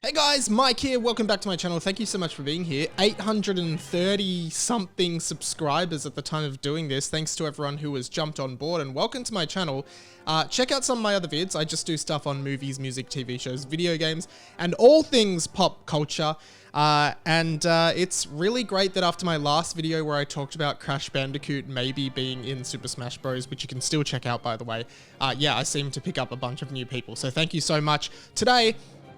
Hey guys, Mike here, welcome back to my channel. Thank you so much for being here. 830 something subscribers at the time of doing this. Thanks to everyone who has jumped on board and welcome to my channel. Check out some of my other vids. I just do stuff on movies, music, TV shows, video games, and all things pop culture. It's really great that after my last video where I talked about Crash Bandicoot maybe being in Super Smash Bros, which you can still check out by the way, I seem to pick up a bunch of new people. So thank you so much. Today,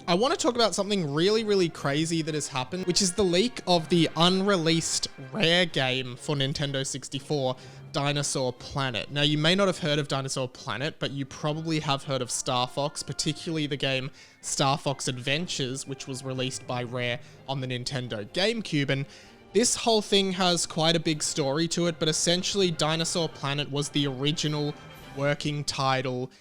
I want to talk about something really crazy that has happened, which is the leak of the unreleased Rare game for Nintendo 64, Dinosaur Planet. Now, you may not have heard of Dinosaur Planet, but you probably have heard of Star Fox, particularly the game Star Fox Adventures, which was released by Rare on the Nintendo GameCube. And this whole thing has quite a big story to it, but essentially Dinosaur Planet was the original working title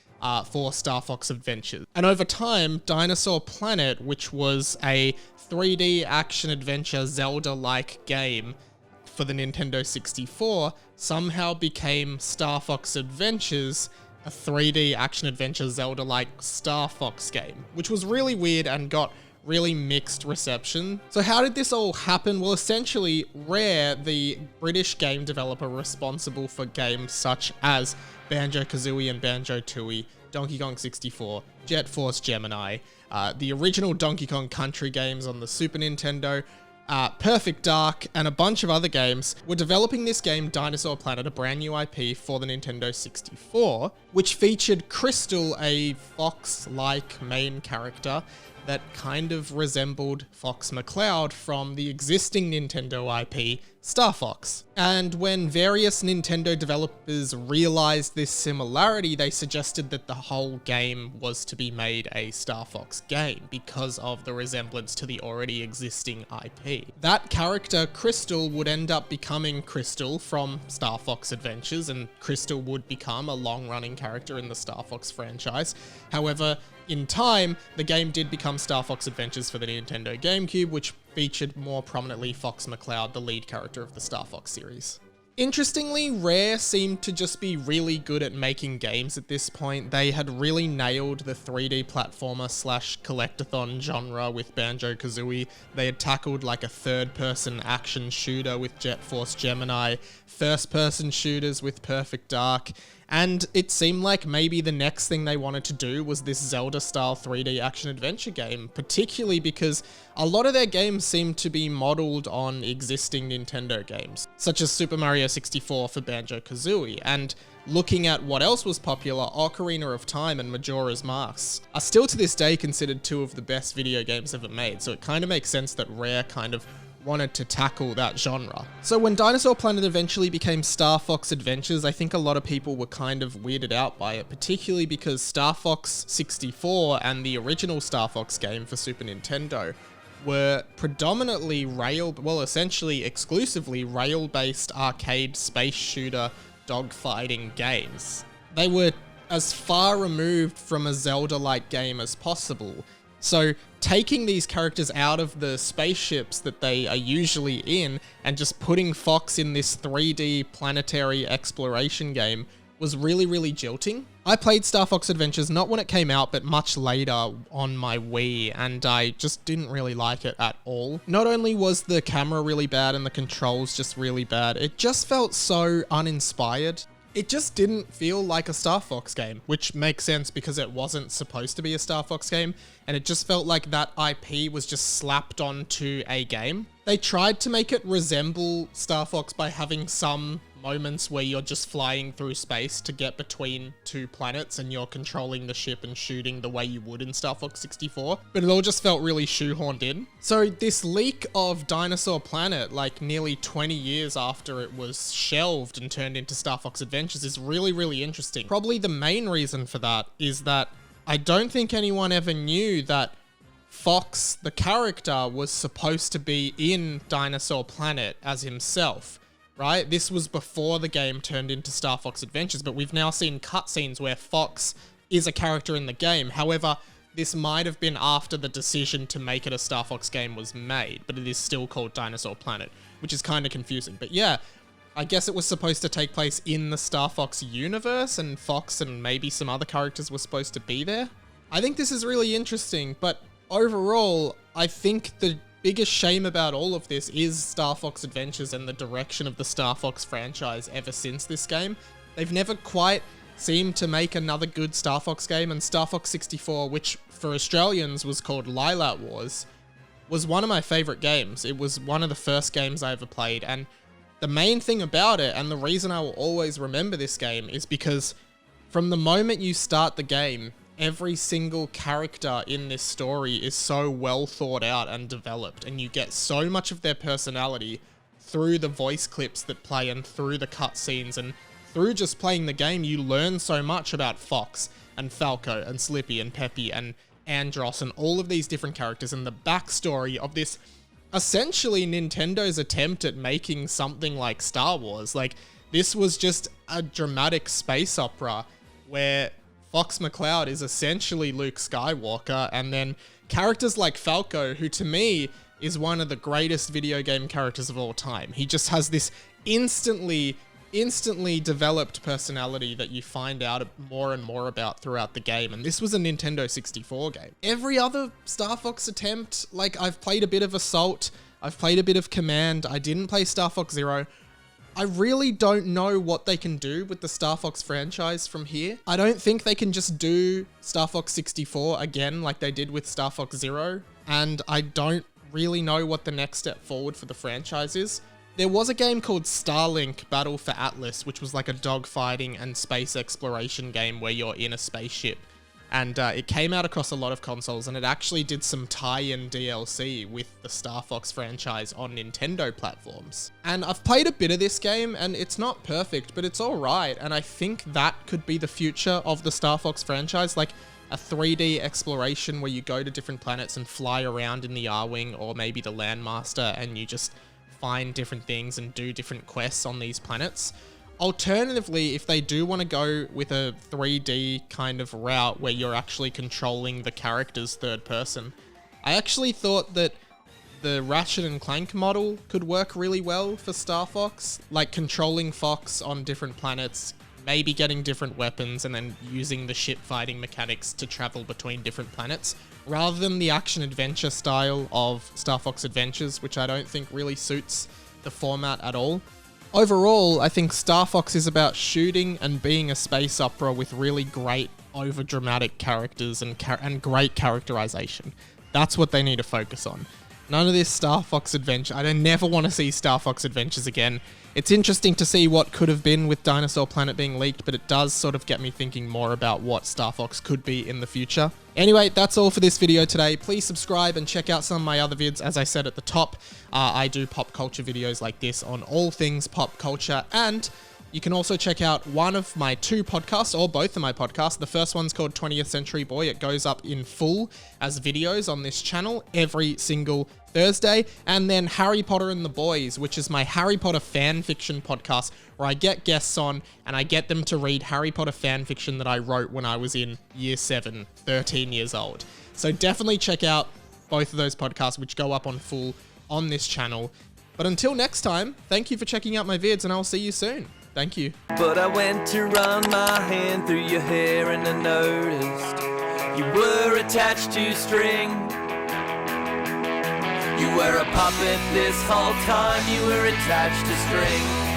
for Star Fox Adventures. And over time, Dinosaur Planet, which was a 3D action-adventure Zelda-like game for the Nintendo 64, somehow became Star Fox Adventures, a 3D action-adventure Zelda-like Star Fox game, which was really weird and got really mixed reception. So how did this all happen? Well, essentially, Rare, the British game developer responsible for games such as Banjo-Kazooie and Banjo-Tooie, Donkey Kong 64, Jet Force Gemini, the original Donkey Kong Country games on the Super Nintendo, Perfect Dark, and a bunch of other games, were developing this game, Dinosaur Planet, a brand new IP for the Nintendo 64, which featured Crystal, a fox-like main character that kind of resembled Fox McCloud from the existing Nintendo IP, Star Fox. And when various Nintendo developers realized this similarity, they suggested that the whole game was to be made a Star Fox game because of the resemblance to the already existing IP. That character, Crystal, would end up becoming Crystal from Star Fox Adventures, and Crystal would become a long-running character in the Star Fox franchise. However, in time, the game did become Star Fox Adventures for the Nintendo GameCube, which featured more prominently Fox McCloud, the lead character of the Star Fox series. Interestingly, Rare seemed to just be really good at making games at this point. They had really nailed the 3D platformer / collectathon genre with Banjo-Kazooie. They had tackled like a third-person action shooter with Jet Force Gemini, first-person shooters with Perfect Dark, and it seemed like maybe the next thing they wanted to do was this Zelda-style 3D action-adventure game, particularly because a lot of their games seemed to be modeled on existing Nintendo games, such as Super Mario 64 for Banjo-Kazooie, and looking at what else was popular, Ocarina of Time and Majora's Mask are still to this day considered two of the best video games ever made, so it kind of makes sense that Rare kind of wanted to tackle that genre. So when Dinosaur Planet eventually became Star Fox Adventures, I think a lot of people were kind of weirded out by it, particularly because Star Fox 64 and the original Star Fox game for Super Nintendo were predominantly essentially exclusively rail-based arcade space shooter dogfighting games. They were as far removed from a Zelda-like game as possible. So taking these characters out of the spaceships that they are usually in and just putting Fox in this 3D planetary exploration game was really jilting. I played Star Fox Adventures not when it came out, but much later on my Wii, and I just didn't really like it at all. Not only was the camera really bad and the controls just really bad, it just felt so uninspired. It just didn't feel like a Star Fox game, which makes sense because it wasn't supposed to be a Star Fox game, and it just felt like that IP was just slapped onto a game. They tried to make it resemble Star Fox by having some moments where you're just flying through space to get between two planets and you're controlling the ship and shooting the way you would in Star Fox 64, but it all just felt really shoehorned in. So this leak of Dinosaur Planet, like nearly 20 years after it was shelved and turned into Star Fox Adventures, is really interesting. Probably the main reason for that is that I don't think anyone ever knew that Fox, the character, was supposed to be in Dinosaur Planet as himself. Right? This was before the game turned into Star Fox Adventures, but we've now seen cutscenes where Fox is a character in the game. However, this might have been after the decision to make it a Star Fox game was made, but it is still called Dinosaur Planet, which is kind of confusing. But yeah, I guess it was supposed to take place in the Star Fox universe, and Fox and maybe some other characters were supposed to be there. I think this is really interesting, but overall, I think the biggest shame about all of this is Star Fox Adventures and the direction of the Star Fox franchise ever since this game. They've never quite seemed to make another good Star Fox game, and Star Fox 64, which for Australians was called Lylat Wars, was one of my favorite games. It was one of the first games I ever played, and the main thing about it, and the reason I will always remember this game, is because from the moment you start the game, every single character in this story is so well thought out and developed, and you get so much of their personality through the voice clips that play and through the cutscenes, and through just playing the game, you learn so much about Fox and Falco and Slippy and Peppy and Andros and all of these different characters and the backstory of this essentially Nintendo's attempt at making something like Star Wars. Like, this was just a dramatic space opera where Fox McCloud is essentially Luke Skywalker, and then characters like Falco, who to me is one of the greatest video game characters of all time. He just has this instantly developed personality that you find out more and more about throughout the game, and this was a Nintendo 64 game. Every other Star Fox attempt, like, I've played a bit of Assault, I've played a bit of Command, I didn't play Star Fox Zero. I really don't know what they can do with the Star Fox franchise from here. I don't think they can just do Star Fox 64 again like they did with Star Fox Zero, and I don't really know what the next step forward for the franchise is. There was a game called Starlink Battle for Atlas, which was like a dogfighting and space exploration game where you're in a spaceship. And it came out across a lot of consoles, and it actually did some tie-in DLC with the Star Fox franchise on Nintendo platforms. And I've played a bit of this game, and it's not perfect, but it's alright, and I think that could be the future of the Star Fox franchise, like a 3D exploration where you go to different planets and fly around in the R-Wing or maybe the Landmaster, and you just find different things and do different quests on these planets. Alternatively, if they do want to go with a 3D kind of route where you're actually controlling the characters third person, I actually thought that the Ratchet and Clank model could work really well for Star Fox, like controlling Fox on different planets, maybe getting different weapons, and then using the ship fighting mechanics to travel between different planets, rather than the action-adventure style of Star Fox Adventures, which I don't think really suits the format at all. Overall, I think Star Fox is about shooting and being a space opera with really great, over-dramatic characters and great characterization. That's what they need to focus on. None of this Star Fox Adventure. I don't never want to see Star Fox Adventures again. It's interesting to see what could have been with Dinosaur Planet being leaked, but it does sort of get me thinking more about what Star Fox could be in the future. Anyway, that's all for this video today. Please subscribe and check out some of my other vids. As I said at the top, I do pop culture videos like this on all things pop culture, and you can also check out one of my two podcasts, or both of my podcasts. The first one's called 20th Century Boy. It goes up in full as videos on this channel every single Thursday. And then Harry Potter and the Boys, which is my Harry Potter fan fiction podcast, where I get guests on and I get them to read Harry Potter fan fiction that I wrote when I was in year 7, 13 years old. So definitely check out both of those podcasts, which go up on full on this channel. But until next time, thank you for checking out my vids, and I'll see you soon. Thank you. But I went to run my hand through your hair and I noticed you were attached to string. You were a puppet this whole time, you were attached to string.